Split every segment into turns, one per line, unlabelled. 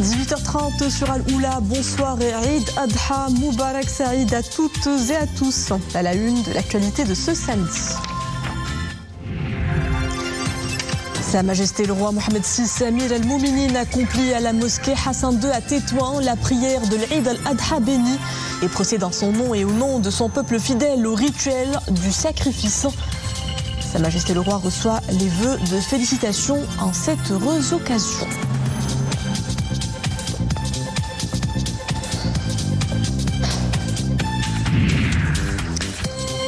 18h30 sur Al-Oula, bonsoir et Eid Adha Moubarak Saïd à toutes et à tous. À la une de l'actualité de ce samedi. Sa Majesté le roi Mohamed VI Amir al-Mouminin accomplit à la mosquée Hassan II à Tétouan la prière de l'Eid al-Adha béni et procède en son nom et au nom de son peuple fidèle au rituel du sacrifice. Sa Majesté le roi reçoit les vœux de félicitations en cette heureuse occasion.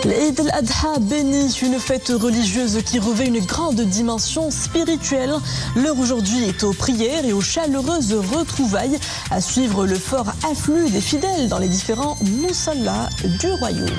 L'Eid al-Adha béni, une fête religieuse qui revêt une grande dimension spirituelle. L'heure aujourd'hui est aux prières et aux chaleureuses retrouvailles. À suivre le fort afflux des fidèles dans les différents musallas du royaume.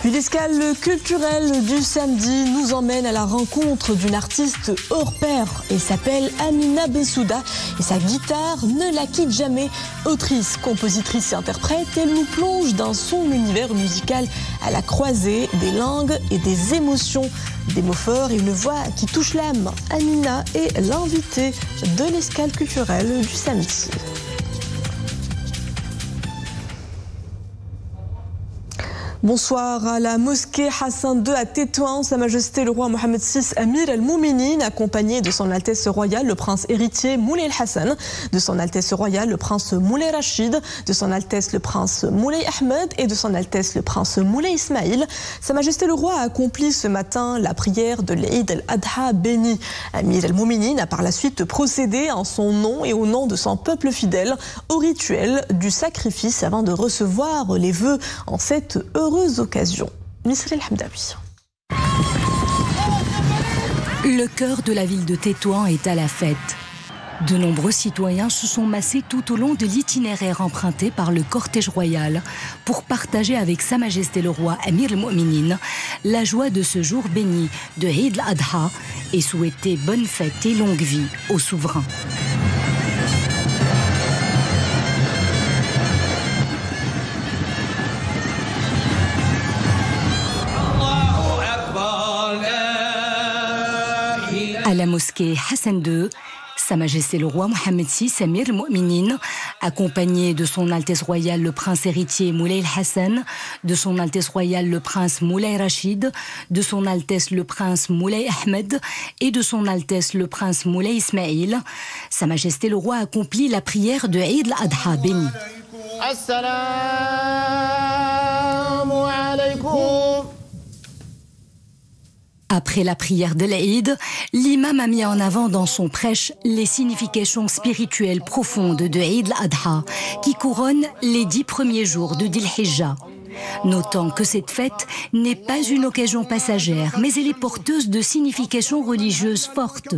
Puis l'escale culturelle du samedi nous emmène à la rencontre d'une artiste hors pair. Elle s'appelle Amina Bensouda et sa guitare ne la quitte jamais. Autrice, compositrice et interprète, elle nous plonge dans son univers musical à la croisée des langues et des émotions. Des mots forts et une voix qui touche l'âme. Amina est l'invitée de l'escale culturelle du samedi. Bonsoir à la mosquée Hassan II à Tétouan, Sa Majesté le roi Mohamed VI Amir al-Mouminin, accompagné de son Altesse royale le prince héritier Moulay Hassan, de son Altesse royale le prince Moulay Rachid, de son Altesse le prince Moulay Ahmed et de son Altesse le prince Moulay Ismail. Sa Majesté le roi a accompli ce matin la prière de l'Eid al-Adha béni. Amir al-Mouminin a par la suite procédé en son nom et au nom de son peuple fidèle au rituel du sacrifice avant de recevoir les vœux en cette heureuse occasion. Misri El-Hamdawi.
Le cœur de la ville de Tétouan est à la fête. De nombreux citoyens se sont massés tout au long de l'itinéraire emprunté par le cortège royal pour partager avec Sa Majesté le roi Amir al-Mouminin la joie de ce jour béni de Eid al-Adha et souhaiter bonne fête et longue vie au souverain. À la mosquée Hassan II, Sa Majesté le roi Mohamed VI Amir al-Mouminin, accompagné de son Altesse royale le prince héritier Moulay Hassan, de son Altesse royale le prince Moulay Rachid, de son Altesse le prince Moulay Ahmed et de son Altesse le prince Moulay Ismail, Sa Majesté le roi accomplit la prière de Eid al-Adha béni. Assalamu alaykoum. Après la prière de l'Eid, l'imam a mis en avant dans son prêche les significations spirituelles profondes de Eid al-Adha qui couronnent les 10 premiers jours de Dhul Hijjah. Notant que cette fête n'est pas une occasion passagère, mais elle est porteuse de significations religieuses fortes,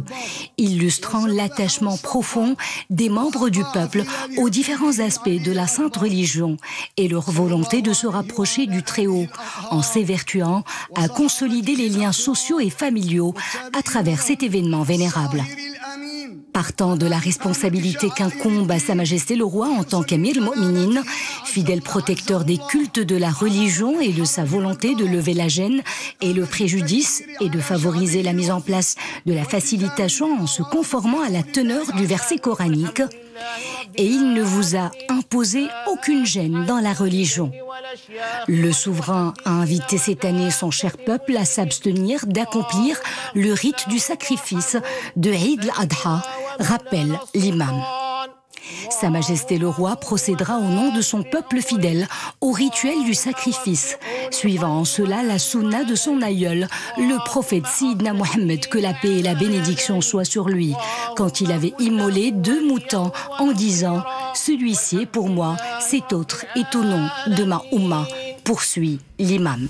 illustrant l'attachement profond des membres du peuple aux différents aspects de la sainte religion et leur volonté de se rapprocher du Très-Haut, en s'évertuant à consolider les liens sociaux et familiaux à travers cet événement vénérable. Partant de la responsabilité qu'incombe à Sa Majesté le roi en tant qu'Amir al-Mouminin, fidèle protecteur des cultes de la religion et de sa volonté de lever la gêne et le préjudice et de favoriser la mise en place de la facilitation en se conformant à la teneur du verset coranique. Et il ne vous a imposé aucune gêne dans la religion. Le souverain a invité cette année son cher peuple à s'abstenir d'accomplir le rite du sacrifice de Eid al-Adha, rappelle l'imam. Sa Majesté le roi procédera au nom de son peuple fidèle au rituel du sacrifice, suivant en cela la sunna de son aïeul, le prophète Sidna Mohammed, que la paix et la bénédiction soient sur lui, quand il avait immolé 2 moutons en disant « Celui-ci est pour moi, cet autre est au nom de ma Oumma », poursuit l'imam.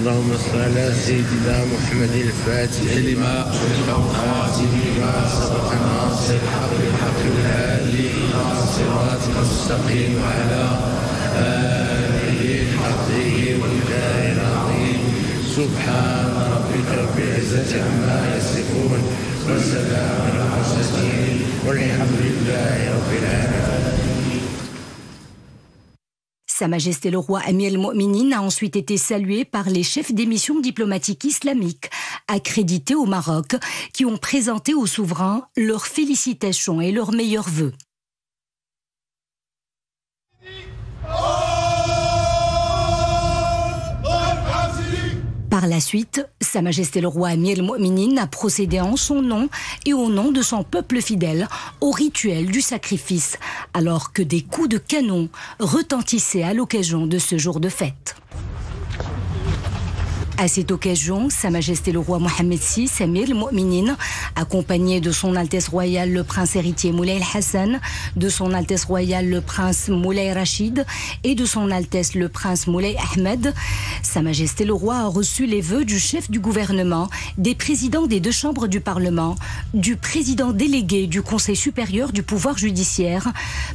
اللهم صل على سيدنا محمد الفاتح لما خاتم لما سبق الناصر الحق بالحق والهادي الى صراطك المستقيم وعلى اله حقه والجاه العظيم سبحان ربك رب العزه عما يصفون والسلام على المرسلين والحمد لله رب العالمين.
Sa Majesté le roi Amir al-Mu'minin a ensuite été salué par les chefs des missions diplomatiques islamiques accrédités au Maroc qui ont présenté au souverain leurs félicitations et leurs meilleurs vœux. Par la suite, Sa Majesté le roi Amir al-Mu'minin a procédé en son nom et au nom de son peuple fidèle au rituel du sacrifice, alors que des coups de canon retentissaient à l'occasion de ce jour de fête. À cette occasion, Sa Majesté le roi Mohammed VI, Amir al-Mu'minin, accompagné de son Altesse royale le prince héritier Moulay al-Hassan, de son Altesse royale le prince Moulay Rachid et de son Altesse le prince Moulay Ahmed, Sa Majesté le roi a reçu les vœux du chef du gouvernement, des présidents des deux chambres du Parlement, du président délégué du Conseil supérieur du pouvoir judiciaire,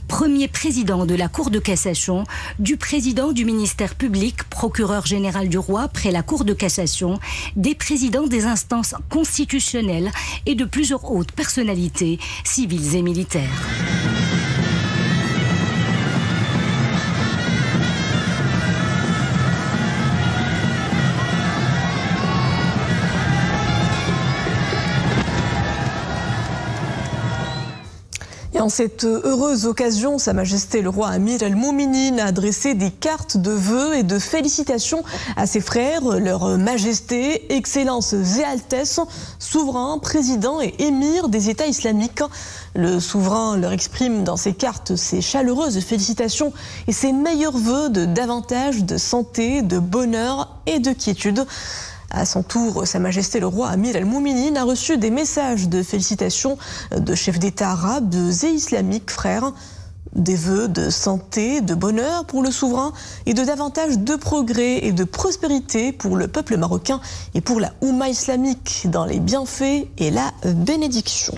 premier président de la Cour de cassation, du président du ministère public, procureur général du roi près la Cour de cassation, des présidents des instances constitutionnelles et de plusieurs hautes personnalités civiles et militaires.
Et en cette heureuse occasion, Sa Majesté le roi Amir al-Mu'minin a adressé des cartes de vœux et de félicitations à ses frères, leur majesté, excellences et altesses, souverains, présidents et émirs des États islamiques. Le souverain leur exprime dans ses cartes ses chaleureuses félicitations et ses meilleurs vœux de davantage de santé, de bonheur et de quiétude. À son tour, Sa Majesté le roi Amir al-Mu'minin a reçu des messages de félicitations de chefs d'État arabes et islamiques frères. Des vœux de santé, de bonheur pour le souverain et de davantage de progrès et de prospérité pour le peuple marocain et pour la Oumma islamique dans les bienfaits et la bénédiction.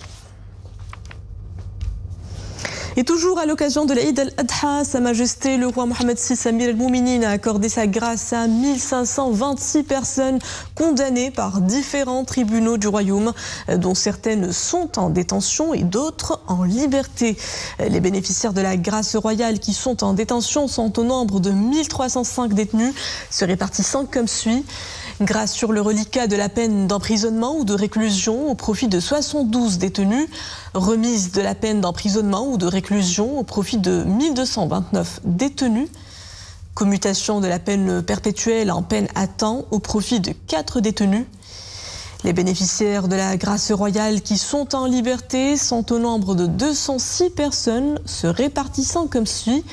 Et toujours à l'occasion de l'Eid al-Adha, Sa Majesté le roi Mohammed VI Amir al-Mu'minin a accordé sa grâce à 1526 personnes condamnées par différents tribunaux du royaume, dont certaines sont en détention et d'autres en liberté. Les bénéficiaires de la grâce royale qui sont en détention sont au nombre de 1305 détenus, se répartissant comme suit. Grâce sur le reliquat de la peine d'emprisonnement ou de réclusion au profit de 72 détenus, remise de la peine d'emprisonnement ou de réclusion au profit de 1229 détenus, commutation de la peine perpétuelle en peine à temps au profit de 4 détenus. Les bénéficiaires de la grâce royale qui sont en liberté sont au nombre de 206 personnes, se répartissant comme suit.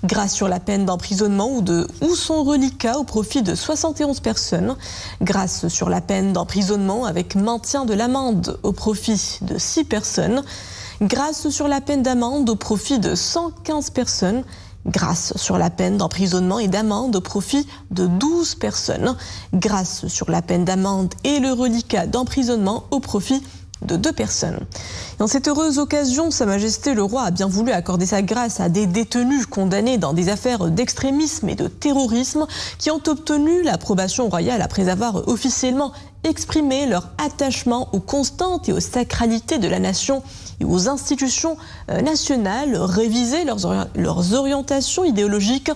Grâce sur la peine d'emprisonnement ou son reliquat au profit de 71 personnes. Grâce sur la peine d'emprisonnement avec maintien de l'amende au profit de 6 personnes. Grâce sur la peine d'amende au profit de 115 personnes. Grâce sur la peine d'emprisonnement et d'amende au profit de 12 personnes. Grâce sur la peine d'amende et le reliquat d'emprisonnement au profit de 2 personnes. Et en cette heureuse occasion, Sa Majesté le roi a bien voulu accorder sa grâce à des détenus condamnés dans des affaires d'extrémisme et de terrorisme qui ont obtenu l'approbation royale après avoir officiellement exprimé leur attachement aux constantes et aux sacralités de la nation et aux institutions nationales, révisé leurs orientations idéologiques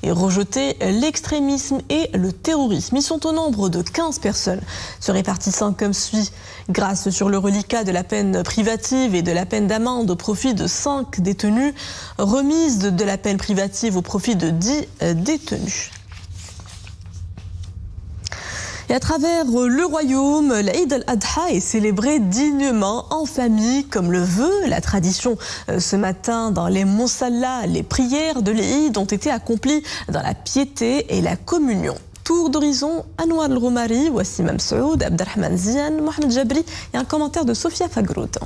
et rejeté l'extrémisme et le terrorisme. Ils sont au nombre de 15 personnes, se répartissant comme suit. Grâce sur le reliquat de la peine privative et de la peine d'amende au profit de 5 détenus, remise de la peine privative au profit de 10 détenus. Et à travers le royaume, l'Eid al-Adha est célébrée dignement en famille, comme le veut la tradition. Ce matin, dans les Mousallas, les prières de l'Eid ont été accomplies dans la piété et la communion. Tour d'horizon, Anouar al-Roumari, Wassim Msaoud, Abdelrahman Zian, Mohamed Jabri et un commentaire de Sofia Fagrout.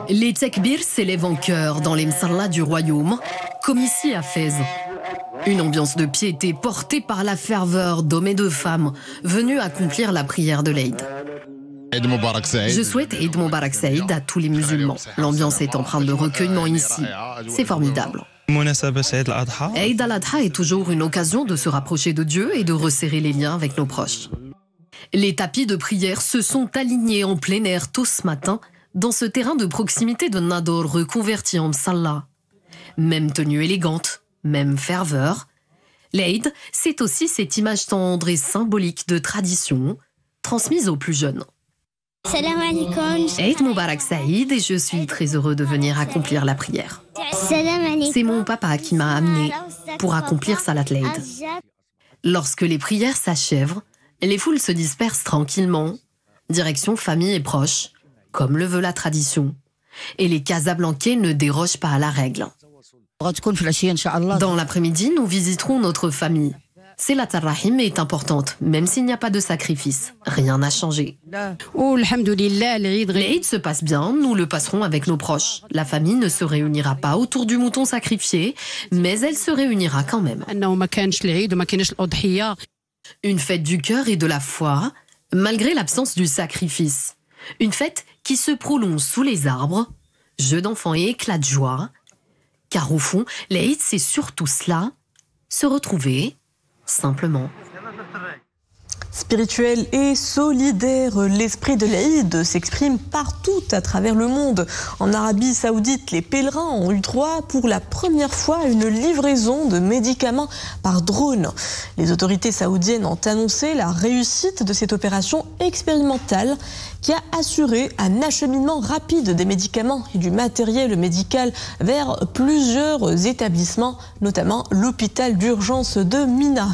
Les takbirs s'élèvent en chœur dans les msallas du royaume, comme ici à Fès. Une ambiance de piété portée par la ferveur d'hommes et de femmes venus accomplir la prière de l'Eid. Je souhaite Eid Mubarak Saïd à tous les musulmans. L'ambiance est empreinte de recueillement ici. C'est formidable. Eid al-Adha est toujours une occasion de se rapprocher de Dieu et de resserrer les liens avec nos proches. Les tapis de prière se sont alignés en plein air tôt ce matin dans ce terrain de proximité de Nador reconverti en msalla. Même tenue élégante, même ferveur. L'Aïd, c'est aussi cette image tendre et symbolique de tradition transmise aux plus jeunes.
Salam alaikum.
Aïd Moubarak Saïd et je suis très heureux de venir accomplir la prière.
Salam alaikum.
C'est mon papa qui m'a amené pour accomplir Salat l'Aïd. Lorsque les prières s'achèvent, les foules se dispersent tranquillement, direction famille et proches, comme le veut la tradition. Et les Casablancais ne dérogent pas à la règle. Dans l'après-midi, nous visiterons notre famille. Salat al-Rahim est importante, même s'il n'y a pas de sacrifice. Rien n'a changé. L'Aïd se passe bien, nous le passerons avec nos proches. La famille ne se réunira pas autour du mouton sacrifié, mais elle se réunira quand même. Une fête du cœur et de la foi, malgré l'absence du sacrifice. Une fête qui se prolonge sous les arbres, jeux d'enfants et éclats de joie. Car au fond, l'Aïd, c'est surtout cela, se retrouver simplement.
Spirituel et solidaire, l'esprit de l'Aïd s'exprime partout à travers le monde. En Arabie Saoudite, les pèlerins ont eu droit pour la première fois à une livraison de médicaments par drone. Les autorités saoudiennes ont annoncé la réussite de cette opération expérimentale qui a assuré un acheminement rapide des médicaments et du matériel médical vers plusieurs établissements, notamment l'hôpital d'urgence de Mina.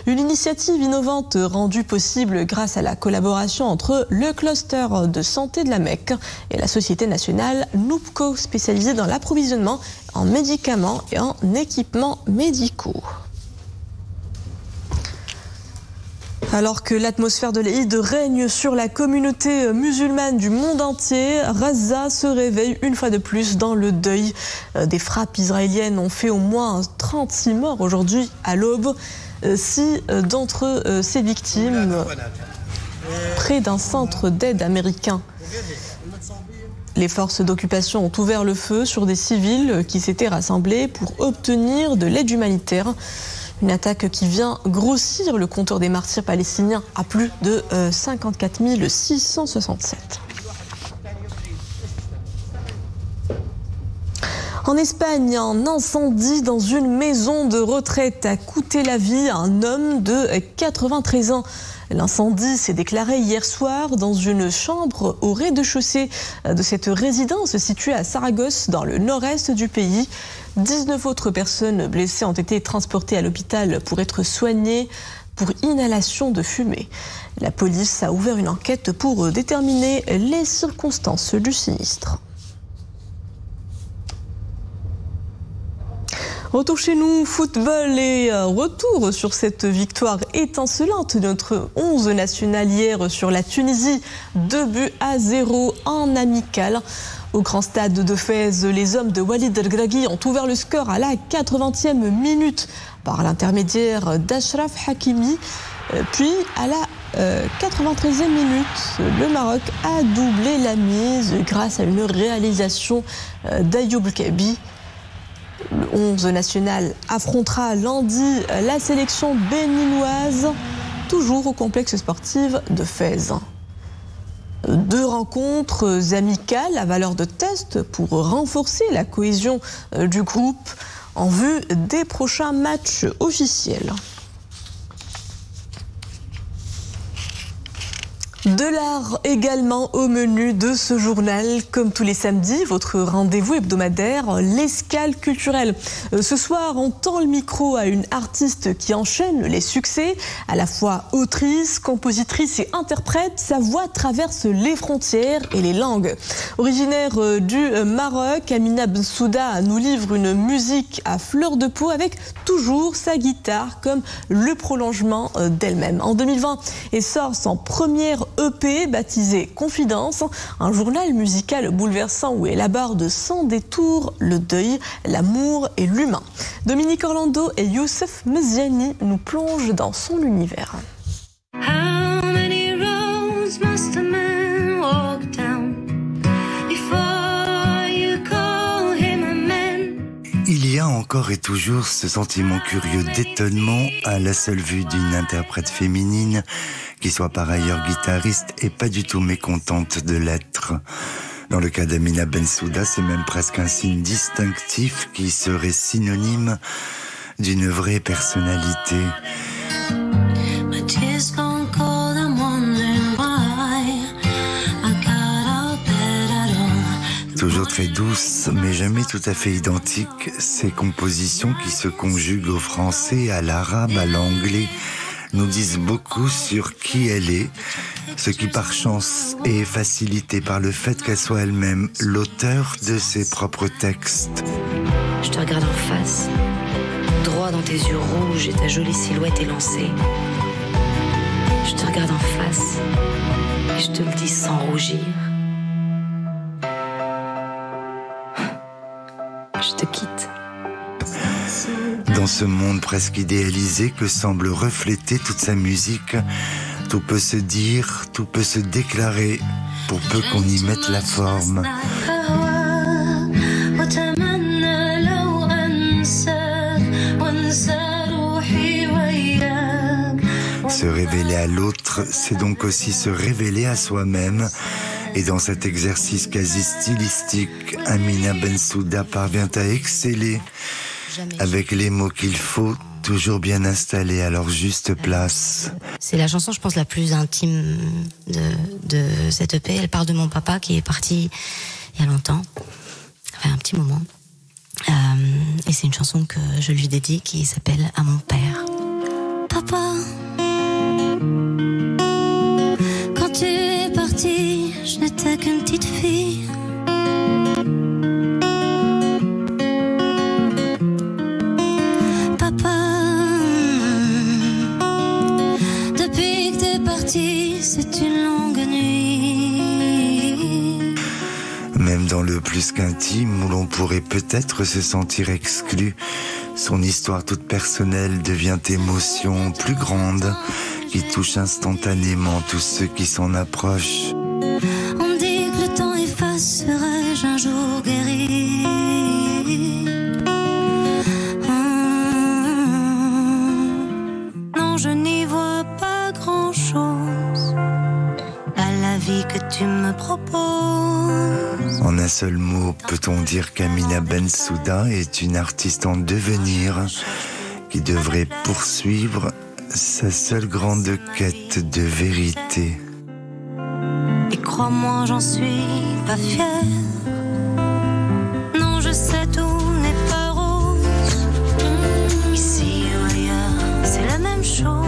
Une initiative innovante rendue possible grâce à la collaboration entre le cluster de santé de la Mecque et la société nationale Noupco, spécialisée dans l'approvisionnement en médicaments et en équipements médicaux. Alors que l'atmosphère de l'Aïd règne sur la communauté musulmane du monde entier, Gaza se réveille une fois de plus dans le deuil. Des frappes israéliennes ont fait au moins 36 morts aujourd'hui à l'aube. 6 d'entre ces victimes près d'un centre d'aide américain. Les forces d'occupation ont ouvert le feu sur des civils qui s'étaient rassemblés pour obtenir de l'aide humanitaire. Une attaque qui vient grossir le compteur des martyrs palestiniens à plus de 54 667. En Espagne, un incendie dans une maison de retraite a coûté la vie à un homme de 93 ans. L'incendie s'est déclaré hier soir dans une chambre au rez-de-chaussée de cette résidence située à Saragosse, dans le nord-est du pays. 19 autres personnes blessées ont été transportées à l'hôpital pour être soignées pour inhalation de fumée. La police a ouvert une enquête pour déterminer les circonstances du sinistre. Retour chez nous, football et retour sur cette victoire étincelante de notre 11 national hier sur la Tunisie. 2-0 en amical. Au grand stade de Fès, les hommes de Walid El Gragui ont ouvert le score à la 80e minute par l'intermédiaire d'Ashraf Hakimi. Puis à la 93e minute, le Maroc a doublé la mise grâce à une réalisation d'Ayoub Kabi. Le 11 national affrontera lundi la sélection béninoise, toujours au complexe sportif de Fès. 2 rencontres amicales à valeur de test pour renforcer la cohésion du groupe en vue des prochains matchs officiels. De l'art également au menu de ce journal. Comme tous les samedis, votre rendez-vous hebdomadaire, l'escale culturelle. Ce soir, on tend le micro à une artiste qui enchaîne les succès. À la fois autrice, compositrice et interprète, sa voix traverse les frontières et les langues. Originaire du Maroc, Amina Bensouda nous livre une musique à fleur de peau avec toujours sa guitare comme le prolongement d'elle-même. En 2020, elle sort son première EP baptisé Confidence, un journal musical bouleversant où elle aborde sans détour le deuil, l'amour et l'humain. Dominique Orlando et Youssef Meziani nous plongent dans son univers.
Il y a encore et toujours ce sentiment curieux d'étonnement à la seule vue d'une interprète féminine qui soit par ailleurs guitariste, est pas du tout mécontente de l'être. Dans le cas d'Amina Bensouda, c'est même presque un signe distinctif qui serait synonyme d'une vraie personnalité. Toujours très douce, mais jamais tout à fait identique, ces compositions qui se conjuguent au français, à l'arabe, à l'anglais, nous disent beaucoup sur qui elle est, ce qui par chance est facilité par le fait qu'elle soit elle-même l'auteur de ses propres textes.
Je te regarde en face, droit dans tes yeux rouges et ta jolie silhouette élancée. Je te regarde en face et je te le dis sans rougir. Je te quitte.
Dans ce monde presque idéalisé que semble refléter toute sa musique, tout peut se dire, tout peut se déclarer, pour peu qu'on y mette la forme. Se révéler à l'autre, c'est donc aussi se révéler à soi-même. Et dans cet exercice quasi stylistique, Amina Bensouda parvient à exceller avec les mots qu'il faut, toujours bien installés à leur juste place.
C'est la chanson, je pense, la plus intime de cette EP. Elle parle de mon papa qui est parti il y a longtemps, enfin un petit moment. Et c'est une chanson que je lui dédie qui s'appelle « À mon père ». Papa, quand tu es parti, je n'étais qu'une petite fille. Papa, depuis que t'es parti, c'est une longue nuit.
Même dans le plus qu'intime, où l'on pourrait peut-être se sentir exclu, son histoire toute personnelle devient émotion plus grande, qui touche instantanément tous ceux qui s'en approchent.
On dit que le temps efface, serais-je un jour guéri? Non, je n'y vois pas grand-chose à la vie que tu me proposes.
En un seul mot, peut-on dire qu'Amina Bensouda est une artiste en devenir qui devrait poursuivre sa seule grande quête de vérité.
Et crois-moi, j'en suis pas fière. Non, je sais, tout n'est pas rose. Ici ou ailleurs, c'est la même chose.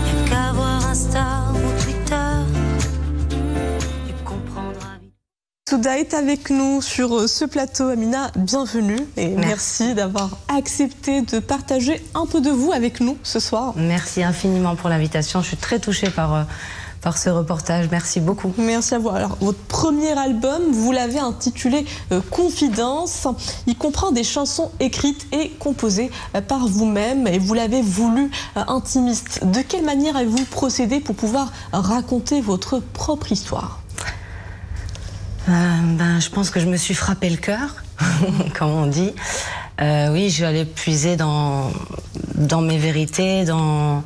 Y'a qu'à voir Insta ou Twitter et comprendra vite.
Souda est avec nous sur ce plateau. Amina, bienvenue et merci d'avoir accepté de partager un peu de vous avec nous ce soir.
Merci infiniment pour l'invitation. Je suis très touchée par ce reportage. Merci beaucoup.
Merci à vous. Alors, votre premier album, vous l'avez intitulé Confidence. Il comprend des chansons écrites et composées par vous-même et vous l'avez voulu intimiste. De quelle manière avez-vous procédé pour pouvoir raconter votre propre histoire ?
Je pense que je me suis frappé le cœur, comme on dit. Oui, je suis allée puiser dans mes vérités, dans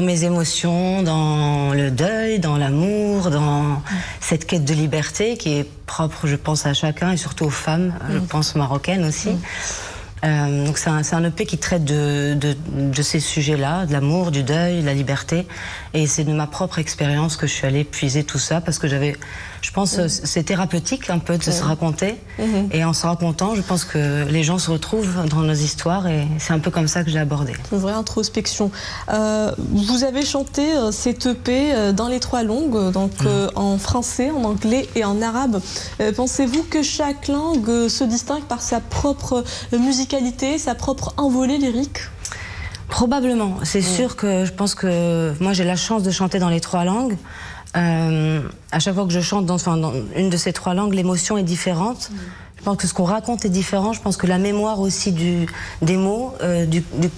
mes émotions, dans le deuil, dans l'amour, dans cette quête de liberté qui est propre, je pense, à chacun et surtout aux femmes, je pense marocaines aussi. Donc c'est un EP qui traite de ces sujets-là, de l'amour, du deuil, de la liberté. Et c'est de ma propre expérience que je suis allée puiser tout ça parce que je pense c'est thérapeutique un peu de se raconter. Et en se racontant, je pense que les gens se retrouvent dans nos histoires et c'est un peu comme ça que j'ai abordé.
Une vraie introspection. Vous avez chanté cette EP dans les 3 langues, donc en français, en anglais et en arabe. Pensez-vous que chaque langue se distingue par sa propre musicalité, sa propre envolée lyrique ?
Probablement. C'est sûr que je pense que moi j'ai la chance de chanter dans les 3 langues. À chaque fois que je chante dans une de ces 3 langues, l'émotion est différente. Je pense que ce qu'on raconte est différent. Je pense que la mémoire aussi des mots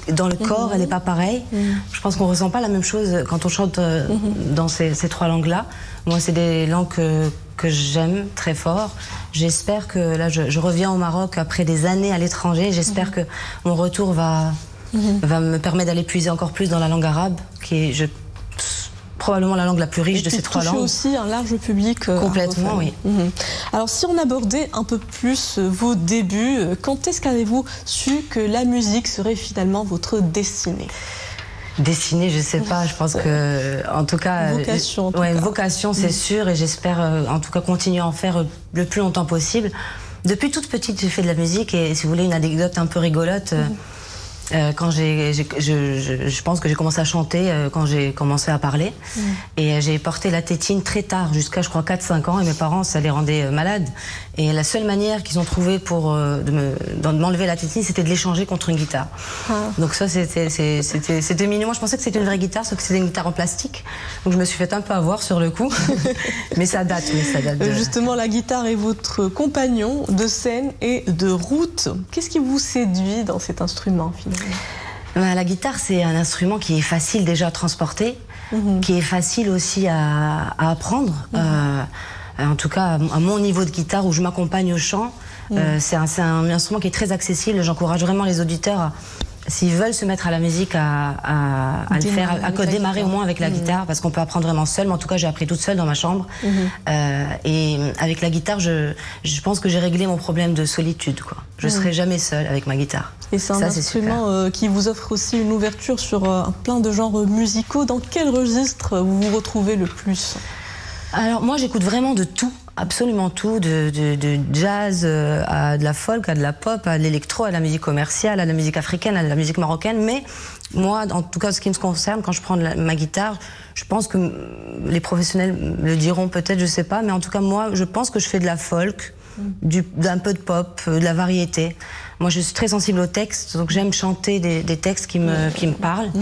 dans le corps, elle n'est pas pareille. Je pense qu'on ne ressent pas la même chose quand on chante dans ces 3 langues-là. Moi, c'est des langues que j'aime très fort. J'espère que là, je reviens au Maroc après des années à l'étranger. J'espère que mon retour va me permettre d'aller puiser encore plus dans la langue arabe, qui est, probablement la langue la plus riche de ces trois langues.
Aussi un large public.
Complètement, oui.
Alors si on abordait un peu plus vos débuts, quand est-ce qu'avez-vous su que la musique serait finalement votre destinée?
Destinée, je sais pas, je pense que, en tout cas...
Vocation,
vocation, c'est sûr, et j'espère, en tout cas, continuer à en faire le plus longtemps possible. Depuis toute petite, j'ai fait de la musique, et si vous voulez une anecdote un peu rigolote, quand je pense que j'ai commencé à chanter quand j'ai commencé à parler. Et j'ai porté la tétine très tard, jusqu'à, je crois, 4-5 ans, et mes parents, ça les rendait malades. Et la seule manière qu'ils ont trouvé pour de m'enlever la tétine, c'était de l'échanger contre une guitare. Donc ça, c'était mignon. Moi, je pensais que c'était une vraie guitare, sauf que c'était une guitare en plastique. Donc je me suis fait un peu avoir sur le coup. Mais ça date,
Justement, la guitare est votre compagnon de scène et de route. Qu'est-ce qui vous séduit dans cet instrument, finalement?
La guitare, c'est un instrument qui est facile déjà à transporter, qui est facile aussi à apprendre. En tout cas, à mon niveau de guitare, où je m'accompagne au chant, c'est un instrument qui est très accessible. J'encourage vraiment les auditeurs, s'ils veulent se mettre à la musique, à le faire, à démarrer au moins avec la guitare, parce qu'on peut apprendre vraiment seul. Mais en tout cas, j'ai appris toute seule dans ma chambre. Et avec la guitare, je pense que j'ai réglé mon problème de solitude, quoi. Je ne serai jamais seule avec ma guitare.
Et c'est un instrument qui vous offre aussi une ouverture sur plein de genres musicaux. Dans quel registre vous vous retrouvez le plus?
Alors moi, j'écoute vraiment de tout, absolument tout, de jazz à de la folk, à de la pop, à de l'électro, à la musique commerciale, à la musique africaine, à la musique marocaine. Mais moi, en tout cas, ce qui me concerne, quand je prends ma guitare, je pense que les professionnels le diront peut-être, je sais pas, mais en tout cas, moi, je pense que je fais de la folk, d'un peu de pop, de la variété. Moi, je suis très sensible aux textes, donc j'aime chanter des textes qui me parlent.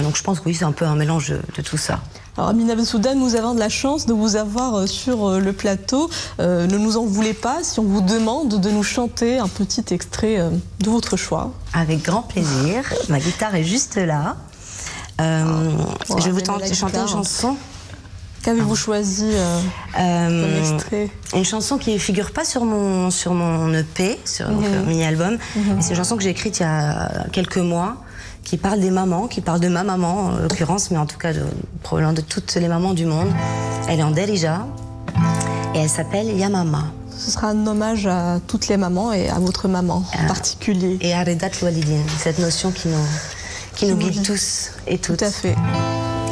Donc je pense que oui, c'est un peu un mélange de tout ça.
Alors Amina Bensouda, nous avons de la chance de vous avoir sur le plateau. Ne nous en voulez pas si on vous demande de nous chanter un petit extrait de votre choix.
Avec grand plaisir. Ma guitare est juste là. Je vais vous chanter une chanson.
Qu'avez-vous choisi comme extrait?
Une chanson qui ne figure pas sur mon EP, sur mon mini-album. C'est une chanson que j'ai écrite il y a quelques mois, qui parle des mamans, qui parle de ma maman en l'occurrence, mais en tout cas probablement de toutes les mamans du monde. Elle est en Derija et elle s'appelle Yamama.
Ce sera un hommage à toutes les mamans et à votre maman en particulier.
Et à Redat Walidine, cette notion qui nous guide tous et toutes.
Tout à fait.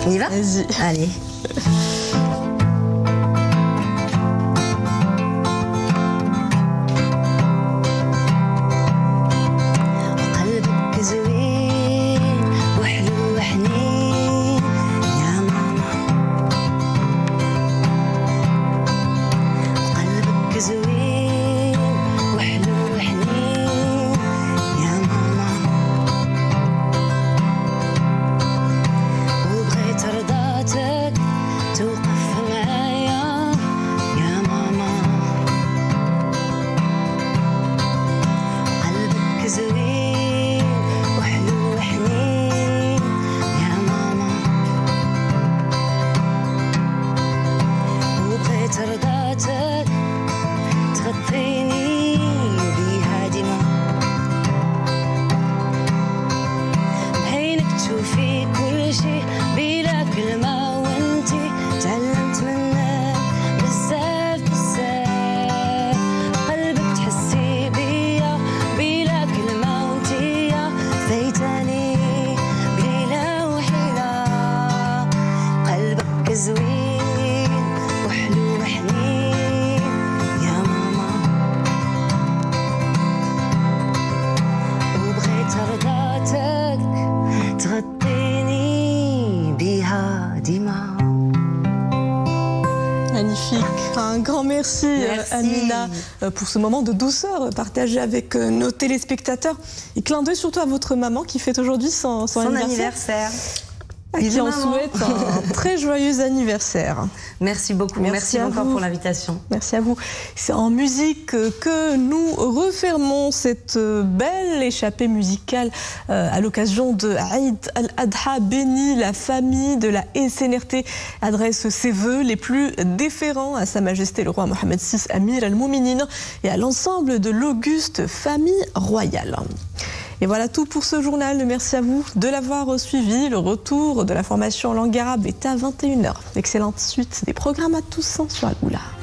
On y va?
Vas-y.
Allez.
Magnifique. Un grand merci, Amina, pour ce moment de douceur partagé avec nos téléspectateurs. Et clin d'œil surtout à votre maman qui fête aujourd'hui son anniversaire. À qui on souhaite un très joyeux anniversaire.
Merci beaucoup. Merci encore pour l'invitation.
Merci à vous. C'est en musique que nous refermons cette belle échappée musicale à l'occasion de Eid al-Adha. Béni, la famille de la SNRT adresse ses vœux les plus déférents à Sa Majesté le roi Mohammed VI Amir al-Mouminin et à l'ensemble de l'auguste famille royale. Et voilà tout pour ce journal. Merci à vous de l'avoir suivi. Le retour de la formation en langue arabe est à 21h. Excellente suite des programmes à tous sur Al-Oula.